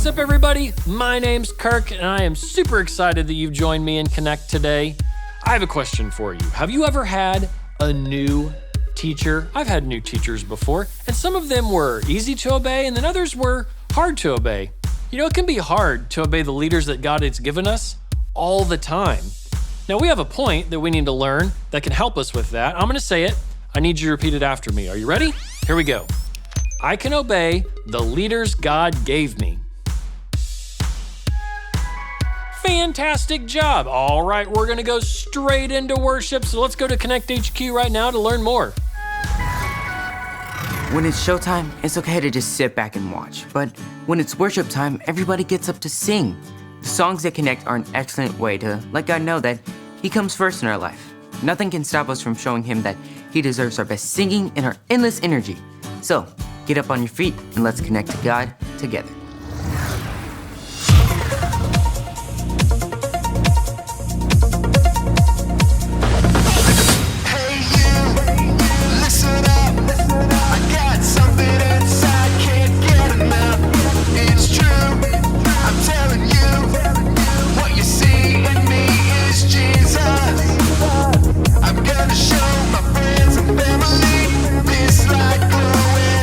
What's up, everybody? My name's Kirk, and I am super excited that you've joined me in Connect today. I have a question for you. Have you ever had a new teacher? I've had new teachers before, and some of them were easy to obey, and then others were hard to obey. You know, it can be hard to obey the leaders that God has given us all the time. Now, we have a point that we need to learn that can help us with that. I'm going to say it. I need you to repeat it after me. Are you ready? Here we go. I can obey the leaders God gave me. Fantastic job. All right, we're going to go straight into worship. So let's go to Connect HQ right now to learn more. When it's showtime, it's okay to just sit back and watch. But when it's worship time, everybody gets up to sing. The songs that connect are an excellent way to let God know that He comes first in our life. Nothing can stop us from showing Him that He deserves our best singing and our endless energy. So, get up on your feet and let's connect to God together.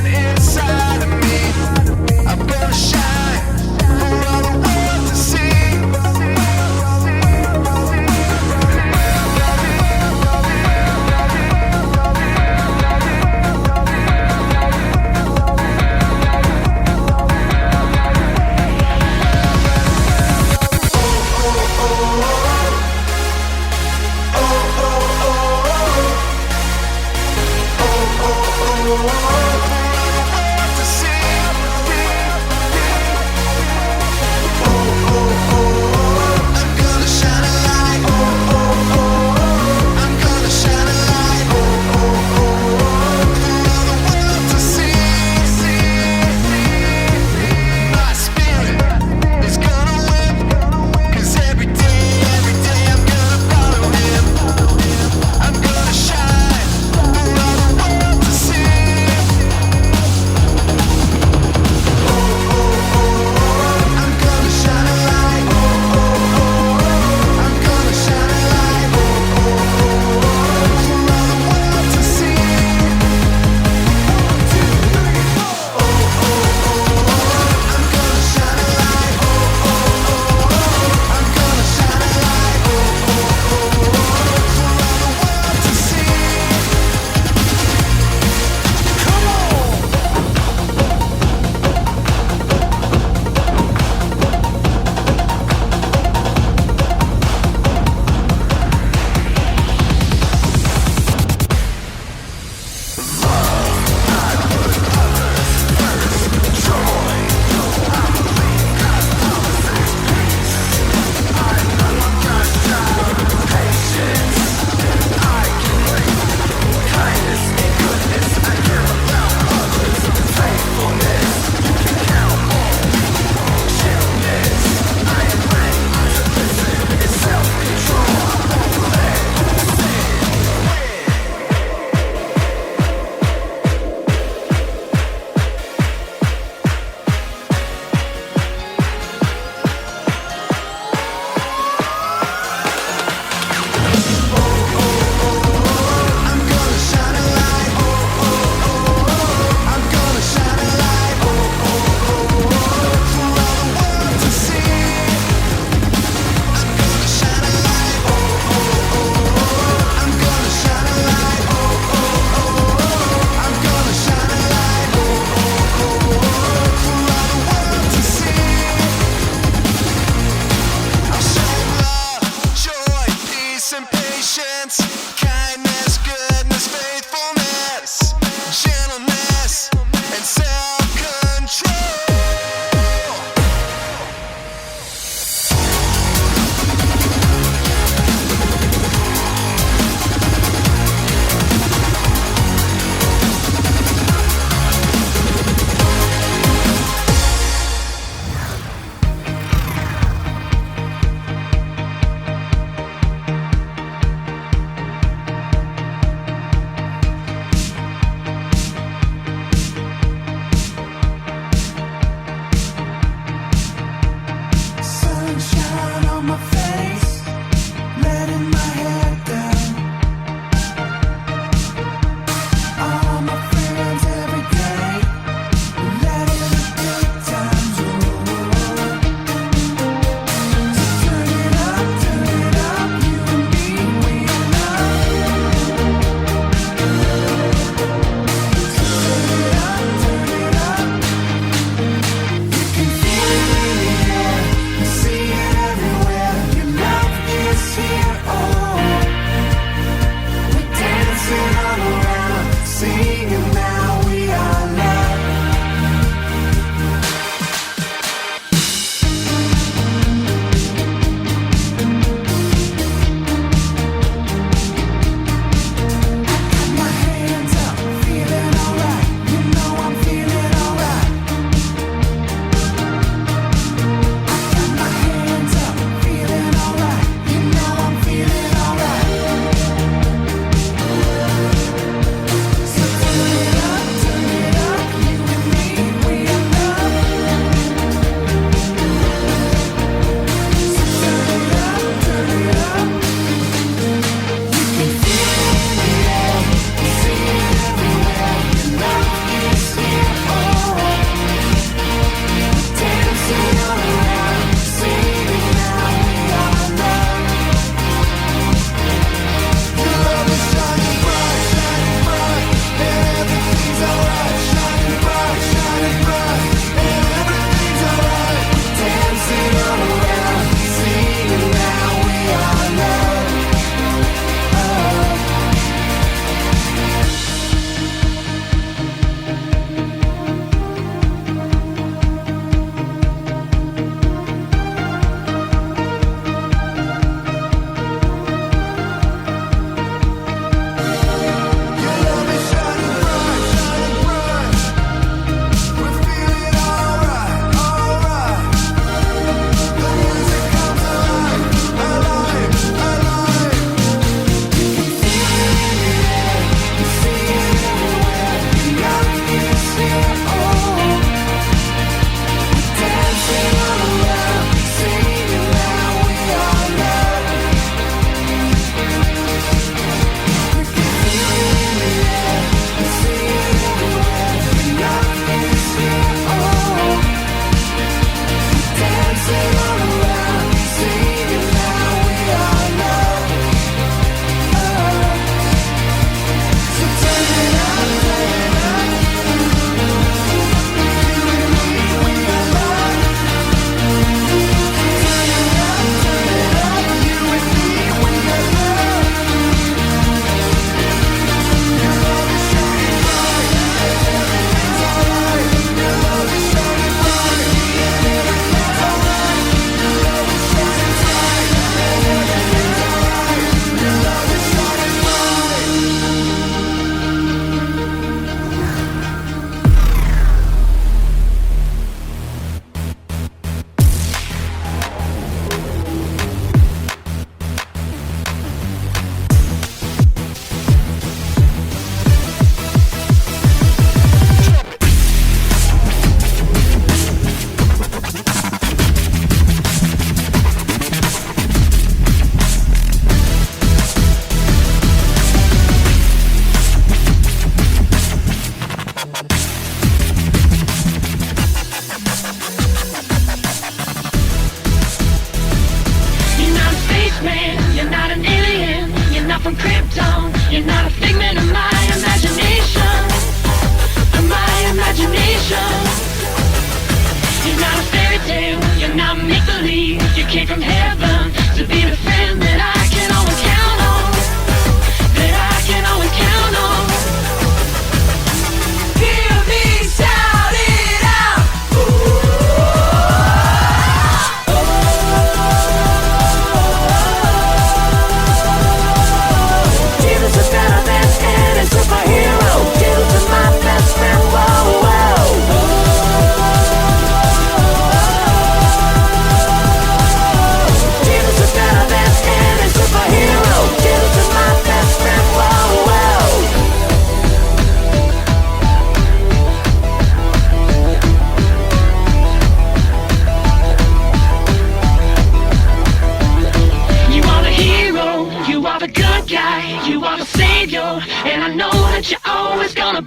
Inside of me, I'm gonna show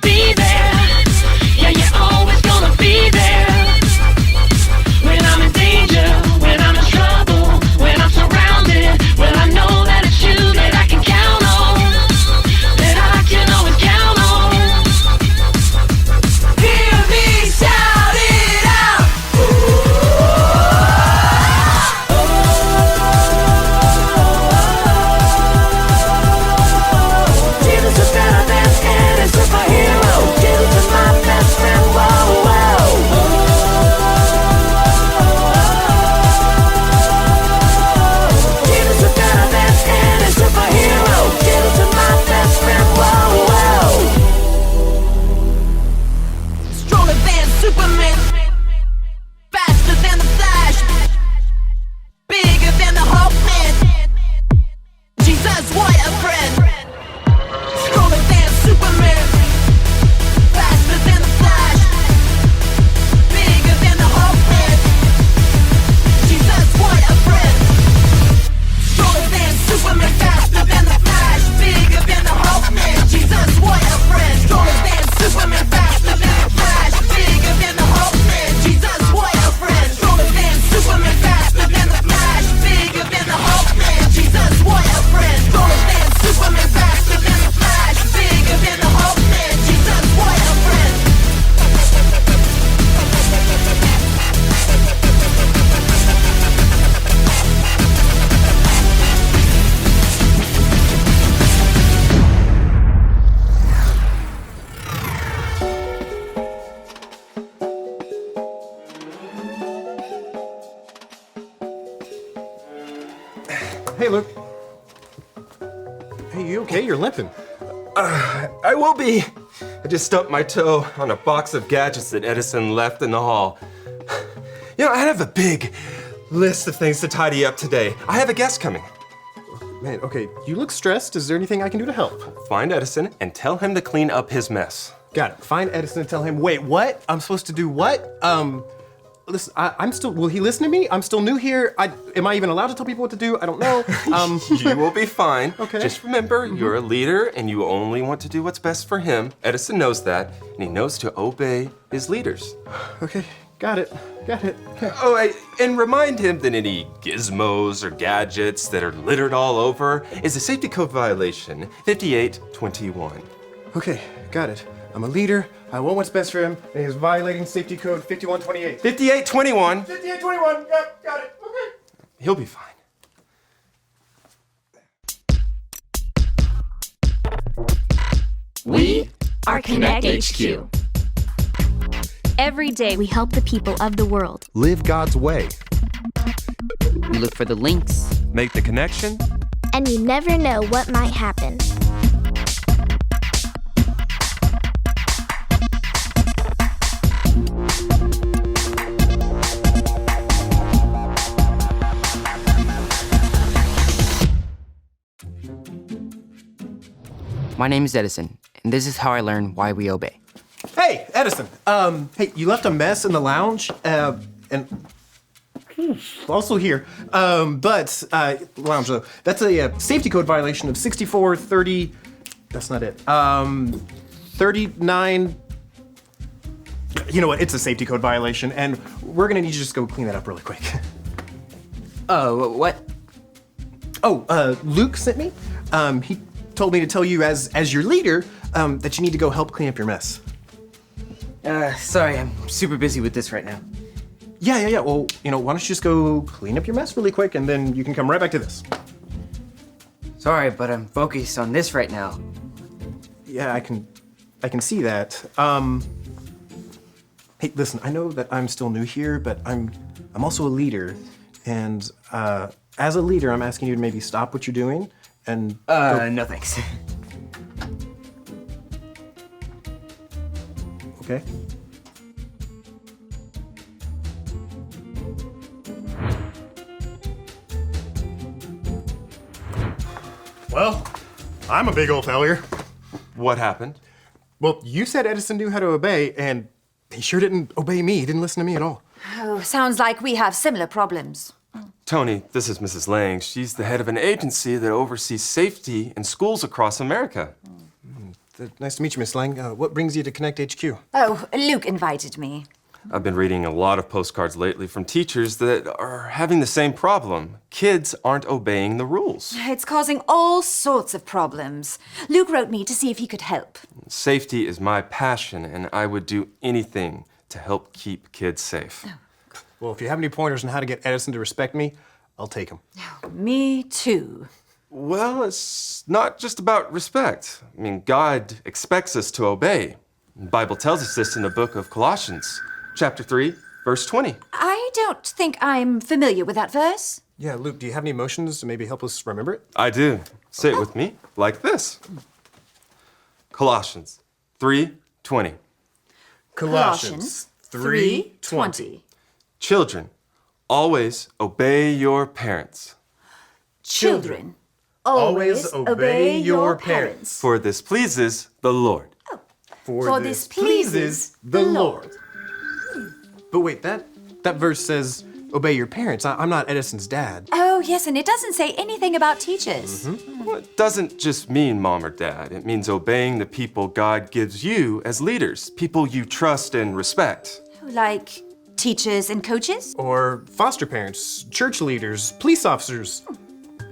be there. Yeah, you're always gonna be there. When I'm in danger, when I'm in trouble, when I'm surrounded, well, I know that it's you that I can count on, that I can always count on. Hear me shout it out. Jesus is better than any superhero. Jesus is my best friend. Whoa, whoa. Jesus is better than any superhero. Jesus is my best friend. Whoa, whoa. Stronger than Superman, faster than the Flash, bigger than the Hulkman. Jesus, what a friend. Stronger than Superman, faster than the Flash, bigger than the Hulkman. Jesus, what a friend. Stronger than Superman, faster than the Flash, bigger than the Hulkman. Jesus, what a friend. Stronger than Superman, faster than the Flash, bigger than the Hulkman. Jesus, what a friend. Stronger than Superman, faster than the Flash, bigger than the Hulkman. Jesus, what a friend. Stronger than Superman, faster than the Flash, bigger than the Hulkman. Jesus, what a friend. Hey, Luke. Hey, you okay? You're limping. I will be. I just stumped my toe on a box of gadgets that Edison left in the hall. You know, I have a big list of things to tidy up today. I have a guest coming. Man, okay, you look stressed. Is there anything I can do to help? Find Edison and tell him to clean up his mess. Got it. Find Edison and tell him, wait, what? I'm supposed to do what? Listen, I'm still, will he listen to me? I'm still new here. Am I even allowed to tell people what to do? I don't know. You will be fine. Okay. Just remember, you're a leader and you only want to do what's best for him. Edison knows that, and he knows to obey his leaders. Okay, got it. Oh, and remind him that any gizmos or gadgets that are littered all over is a safety code violation, 5821. Okay, got it. I'm a leader. I want what's best for him, and he's violating safety code 5128. 5821. 5821. Yep, got it. Okay. He'll be fine. We are Connect HQ. Every day we help the people of the world. Live God's way. We look for the links. Make the connection. And you never know what might happen. My name is Edison, and this is how I learn why we obey. Hey, Edison. Hey, you left a mess in the lounge, and also here. But lounge though. That's a safety code violation of 6430. That's not it. 39. You know what? It's a safety code violation, and we're gonna need you to just go clean that up really quick. What? Oh, Luke sent me. He told me to tell you as your leader that you need to go help clean up your mess. Sorry, I'm super busy with this right now. Yeah. Well, why don't you just go clean up your mess really quick, and then you can come right back to this. Sorry, but I'm focused on this right now. Yeah, I can see that. Hey, listen, I know that I'm still new here, but I'm also a leader, and as a leader, I'm asking you to maybe stop what you're doing and no thanks. Okay. Well, I'm a big old failure. What happened? Well, you said Edison knew how to obey, and he sure didn't obey me. He didn't listen to me at all. Oh, sounds like we have similar problems. Tony, this is Mrs. Lang. She's the head of an agency that oversees safety in schools across America. Nice to meet you, Miss Lang. What brings you to Connect HQ? Oh, Luke invited me. I've been reading a lot of postcards lately from teachers that are having the same problem. Kids aren't obeying the rules. It's causing all sorts of problems. Luke wrote me to see if he could help. Safety is my passion, and I would do anything to help keep kids safe. Well, if you have any pointers on how to get Edison to respect me, I'll take them. Me too. Well, it's not just about respect. I mean, God expects us to obey. The Bible tells us this in the book of Colossians, chapter 3, verse 20. I don't think I'm familiar with that verse. Yeah, Luke, do you have any emotions to maybe help us remember it? I do. Say it with me, like this. Colossians 3:20. Colossians 3:20. Children, always obey your parents, Children, always obey your parents. for this pleases the Lord. For this pleases the Lord. But wait, that verse says, obey your parents. I'm not Edison's dad. Oh, yes, and it doesn't say anything about teachers. Well, it doesn't just mean mom or dad. It means obeying the people God gives you as leaders, people you trust and respect. Like teachers and coaches? Or foster parents, church leaders, police officers,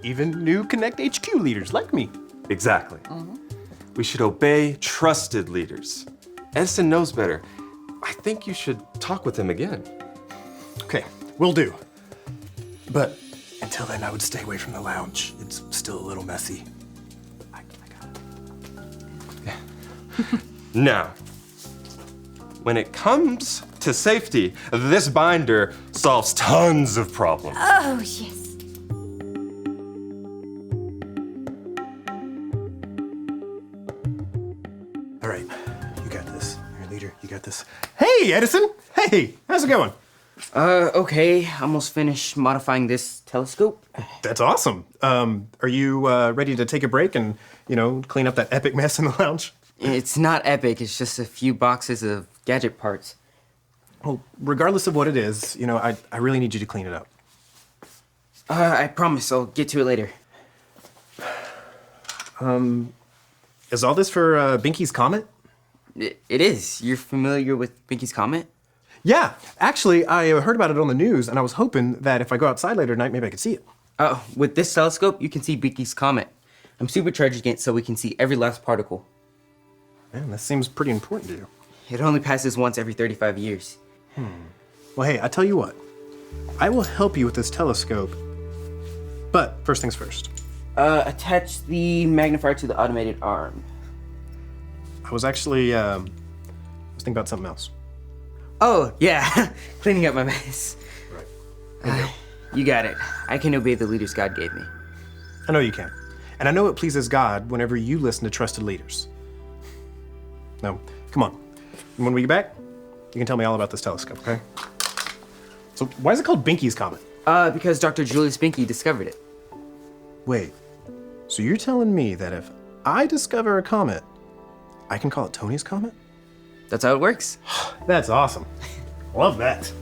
even new Connect HQ leaders like me. Exactly. We should obey trusted leaders. Edison knows better. I think you should talk with him again. Okay, will do. But until then, I would stay away from the lounge. It's still a little messy. I got it. Now, when it comes to safety, this binder solves tons of problems. Oh, yes. All right, you got this. You're a leader, you got this. Hey, Edison! Hey, how's it going? Okay, almost finished modifying this telescope. That's awesome. Are you ready to take a break and, clean up that epic mess in the lounge? It's not epic, it's just a few boxes of gadget parts. Well, regardless of what it is, I really need you to clean it up. I promise I'll get to it later. Is all this for Binky's Comet? It is. You're familiar with Binky's Comet? Yeah, actually, I heard about it on the news, and I was hoping that if I go outside later tonight, maybe I could see it. With this telescope, you can see Binky's Comet. I'm supercharging it so we can see every last particle. Man, that seems pretty important to you. It only passes once every 35 years. Well, hey, I tell you what. I will help you with this telescope. But first things first. Attach the magnifier to the automated arm. I was actually, thinking about something else. Oh, yeah. Cleaning up my mess. Right. You got it. I can obey the leaders God gave me. I know you can. And I know it pleases God whenever you listen to trusted leaders. Now, come on. And when we get back, you can tell me all about this telescope, okay? So why is it called Binky's Comet? Because Dr. Julius Binky discovered it. Wait, so you're telling me that if I discover a comet, I can call it Tony's Comet? That's how it works. That's awesome. Love that.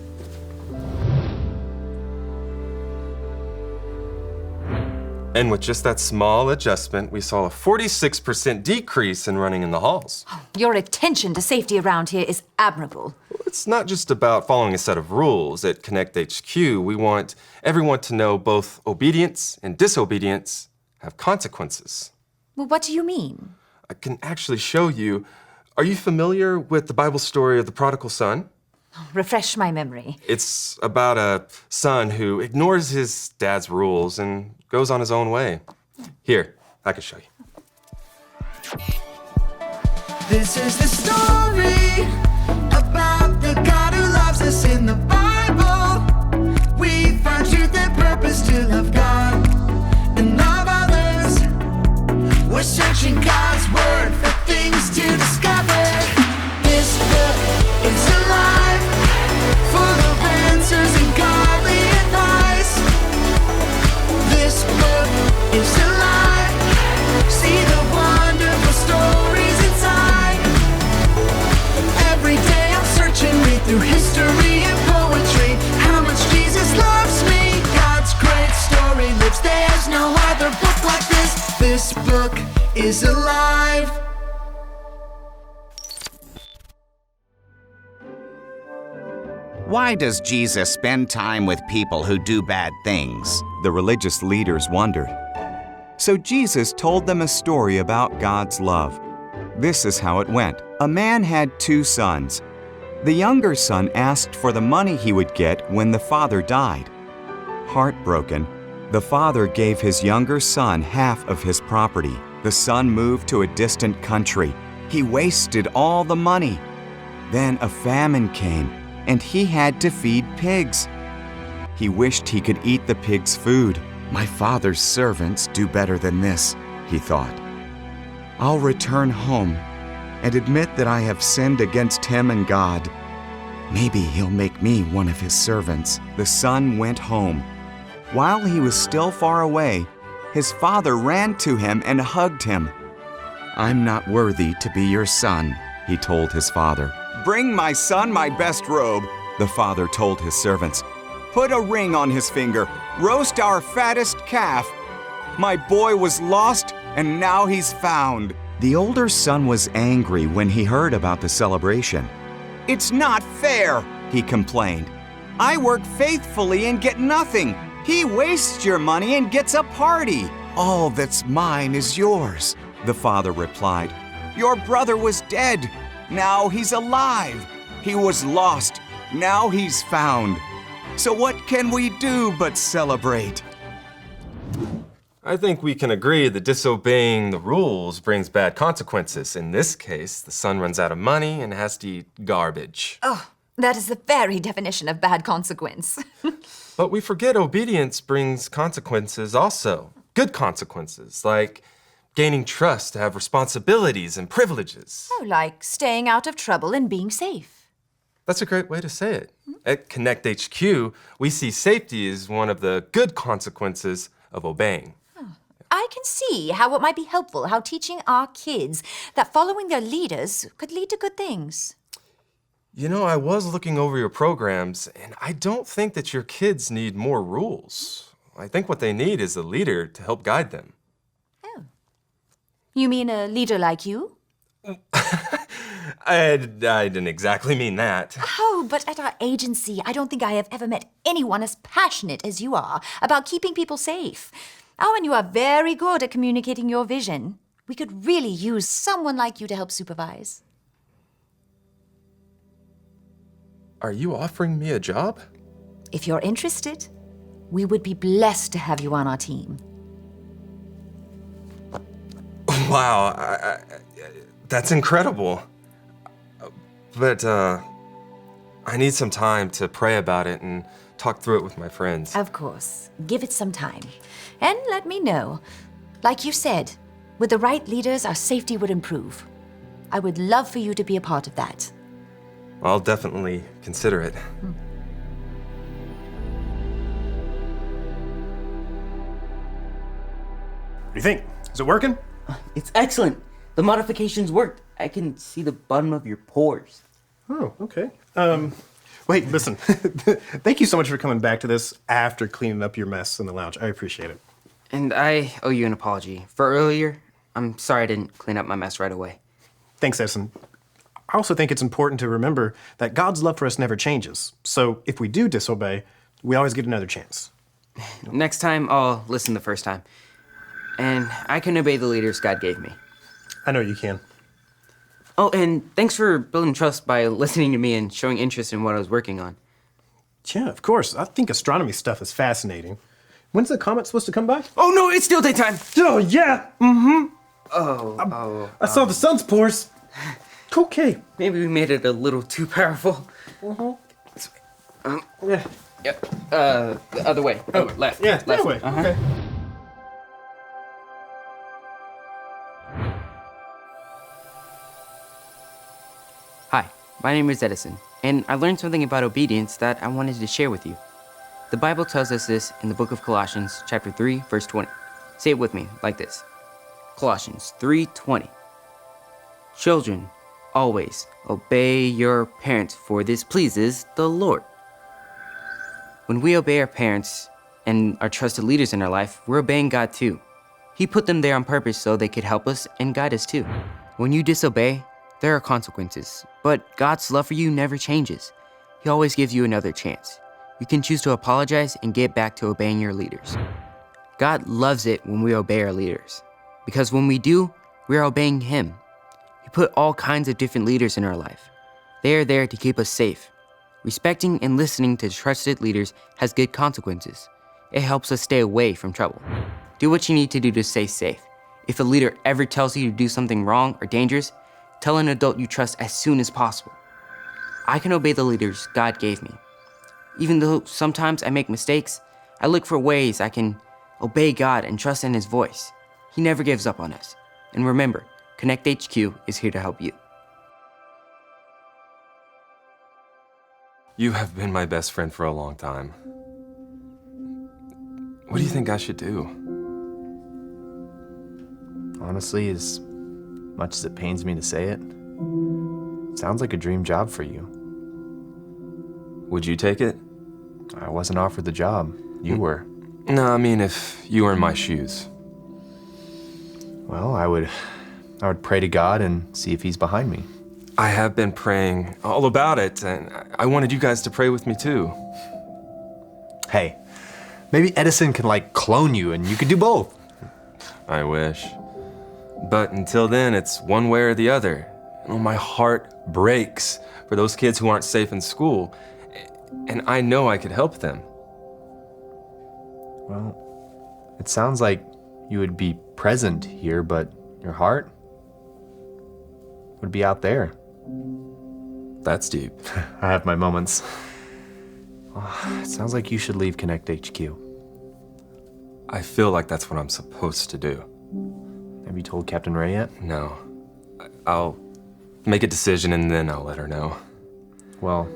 And with just that small adjustment, we saw a 46% decrease in running in the halls. Your attention to safety around here is admirable. It's not just about following a set of rules. At Connect HQ, we want everyone to know both obedience and disobedience have consequences. Well, what do you mean? I can actually show you. Are you familiar with the Bible story of the prodigal son? Refresh my memory. It's about a son who ignores his dad's rules and goes on his own way. Here, I can show you. This is the story about the God who loves us in the Bible. We find truth and purpose to love God and love others. We're searching God's word for things to discover. This book is alive, full of answers and godly advice. This book is alive. See the wonderful stories inside. Every day I'm searching, read through history and poetry. How much Jesus loves me. God's great story lives. There's no other book like this. This book is alive. Why does Jesus spend time with people who do bad things? The religious leaders wondered. So Jesus told them a story about God's love. This is how it went. A man had 2 sons. The younger son asked for the money he would get when the father died. Heartbroken, the father gave his younger son half of his property. The son moved to a distant country. He wasted all the money. Then a famine came, and he had to feed pigs. He wished he could eat the pigs' food. My father's servants do better than this, he thought. I'll return home and admit that I have sinned against him and God. Maybe he'll make me one of his servants. The son went home. While he was still far away, his father ran to him and hugged him. I'm not worthy to be your son, he told his father. Bring my son my best robe, the father told his servants. Put a ring on his finger. Roast our fattest calf. My boy was lost, and now he's found. The older son was angry when he heard about the celebration. It's not fair, he complained. I work faithfully and get nothing. He wastes your money and gets a party. All that's mine is yours, the father replied. Your brother was dead. Now he's alive. He was lost. Now he's found. So what can we do but celebrate? I think we can agree that disobeying the rules brings bad consequences. In this case, the son runs out of money and has to eat garbage. Oh, that is the very definition of bad consequence. But we forget obedience brings consequences also. Good consequences, like gaining trust to have responsibilities and privileges. Oh, like staying out of trouble and being safe. That's a great way to say it. At Connect HQ, we see safety as one of the good consequences of obeying. I can see how it might be helpful, how teaching our kids that following their leaders could lead to good things. You know, I was looking over your programs, and I don't think that your kids need more rules. I think what they need is a leader to help guide them. Oh. You mean a leader like you? I didn't exactly mean that. Oh, but at our agency, I don't think I have ever met anyone as passionate as you are about keeping people safe. Oh, and you are very good at communicating your vision. We could really use someone like you to help supervise. Are you offering me a job? If you're interested, we would be blessed to have you on our team. Wow, that's incredible. But I need some time to pray about it and talk through it with my friends. Of course. Give it some time. And let me know. Like you said, with the right leaders, our safety would improve. I would love for you to be a part of that. I'll definitely consider it. What do you think? Is it working? It's excellent. The modifications worked. I can see the bottom of your pores. Oh, okay. Wait, listen. Thank you so much for coming back to this after cleaning up your mess in the lounge. I appreciate it. And I owe you an apology. For earlier, I'm sorry I didn't clean up my mess right away. Thanks, Edison. I also think it's important to remember that God's love for us never changes. So if we do disobey, we always get another chance. Next time, I'll listen the first time. And I can obey the leaders God gave me. I know you can. Oh, and thanks for building trust by listening to me and showing interest in what I was working on. Yeah, of course. I think astronomy stuff is fascinating. When's the comet supposed to come by? Oh, no, it's still daytime. Oh, yeah. Mm-hmm. I saw the sun's pores. Okay. Maybe we made it a little too powerful. Yeah. Yep. The other way. Oh, left. Yeah, left that way. Okay. Hi, my name is Edison, and I learned something about obedience that I wanted to share with you. The Bible tells us this in the book of Colossians, chapter 3, verse 20. Say it with me, like this. Colossians 3:20. Children, always obey your parents, for this pleases the Lord. When we obey our parents and our trusted leaders in our life, we're obeying God too. He put them there on purpose so they could help us and guide us too. When you disobey, there are consequences, but God's love for you never changes. He always gives you another chance. You can choose to apologize and get back to obeying your leaders. God loves it when we obey our leaders, because when we do, we are obeying Him. He put all kinds of different leaders in our life. They are there to keep us safe. Respecting and listening to trusted leaders has good consequences. It helps us stay away from trouble. Do what you need to do to stay safe. If a leader ever tells you to do something wrong or dangerous, tell an adult you trust as soon as possible. I can obey the leaders God gave me. Even though sometimes I make mistakes, I look for ways I can obey God and trust in His voice. He never gives up on us. And remember, Connect HQ is here to help you. You have been my best friend for a long time. What do you think I should do? Honestly, as much as it pains me to say it, sounds like a dream job for you. Would you take it? I wasn't offered the job. You were. No, I mean if you were in my shoes. Well, I would pray to God and see if He's behind me. I have been praying all about it, and I wanted you guys to pray with me too. Hey, maybe Edison can clone you and you could do both. I wish. But until then, it's one way or the other. My heart breaks for those kids who aren't safe in school, and I know I could help them. Well, it sounds like you would be present here, but your heart would be out there. That's deep. I have my moments. It sounds like you should leave Connect HQ. I feel like that's what I'm supposed to do. Have you told Captain Ray yet? No. I'll make a decision and then I'll let her know. Well,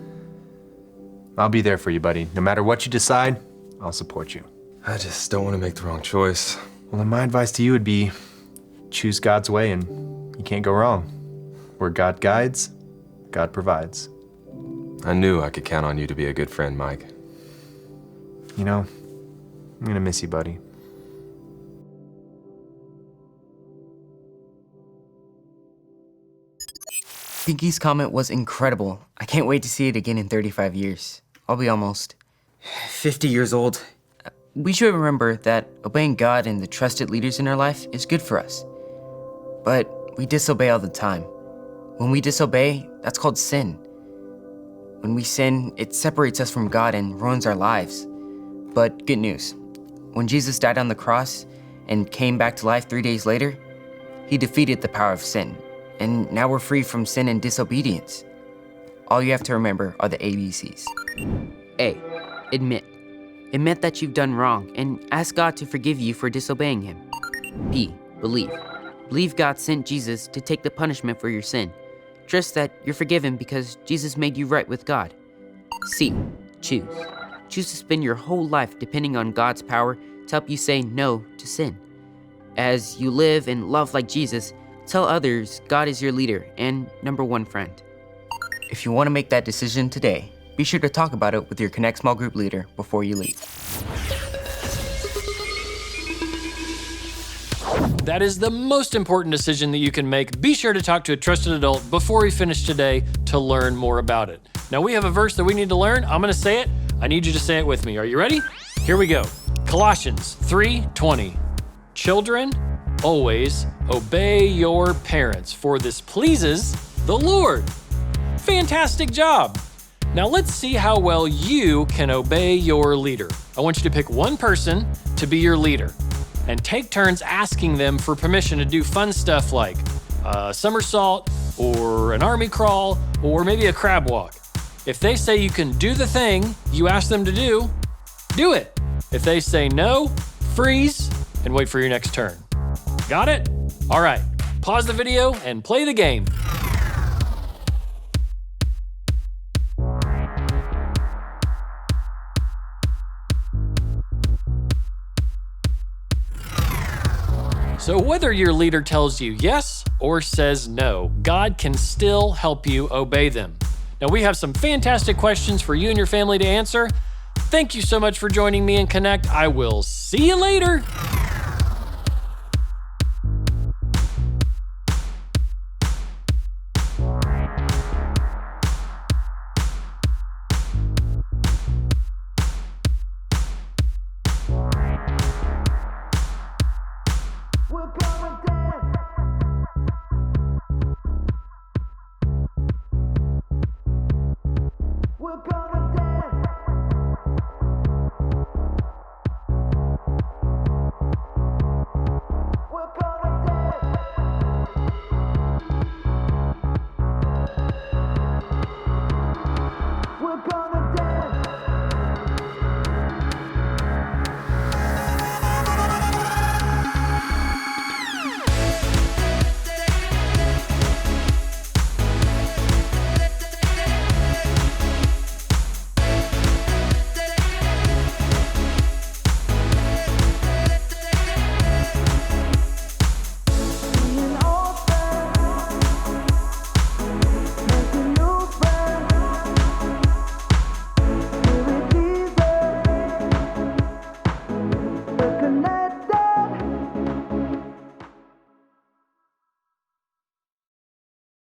I'll be there for you, buddy. No matter what you decide, I'll support you. I just don't want to make the wrong choice. Well, then my advice to you would be choose God's way and you can't go wrong. Where God guides, God provides. I knew I could count on you to be a good friend, Mike. You know, I'm gonna miss you, buddy. Pinky's comment was incredible. I can't wait to see it again in 35 years. I'll be almost 50 years old. We should remember that obeying God and the trusted leaders in our life is good for us. But we disobey all the time. When we disobey, that's called sin. When we sin, it separates us from God and ruins our lives. But good news. When Jesus died on the cross and came back to life 3 days later, He defeated the power of sin. And now we're free from sin and disobedience. All you have to remember are the ABCs. A, admit. Admit that you've done wrong and ask God to forgive you for disobeying Him. B, believe. Believe God sent Jesus to take the punishment for your sin. Trust that you're forgiven because Jesus made you right with God. C, choose. Choose to spend your whole life depending on God's power to help you say no to sin. As you live and love like Jesus, tell others God is your leader and number one friend. If you want to make that decision today, be sure to talk about it with your Connect small group leader before you leave. That is the most important decision that you can make. Be sure to talk to a trusted adult before we finish today to learn more about it. Now we have a verse that we need to learn. I'm gonna say it. I need you to say it with me. Are you ready? Here we go. Colossians 3:20. Children, always obey your parents, for this pleases the Lord. Fantastic job. Now let's see how well you can obey your leader. I want you to pick one person to be your leader and take turns asking them for permission to do fun stuff like a somersault or an army crawl or maybe a crab walk. If they say you can do the thing you ask them to do it. If they say no, freeze and wait for your next turn. Got it? All right, pause the video and play the game. So whether your leader tells you yes or says no, God can still help you obey them. Now we have some fantastic questions for you and your family to answer. Thank you so much for joining me in Connect. I will see you later.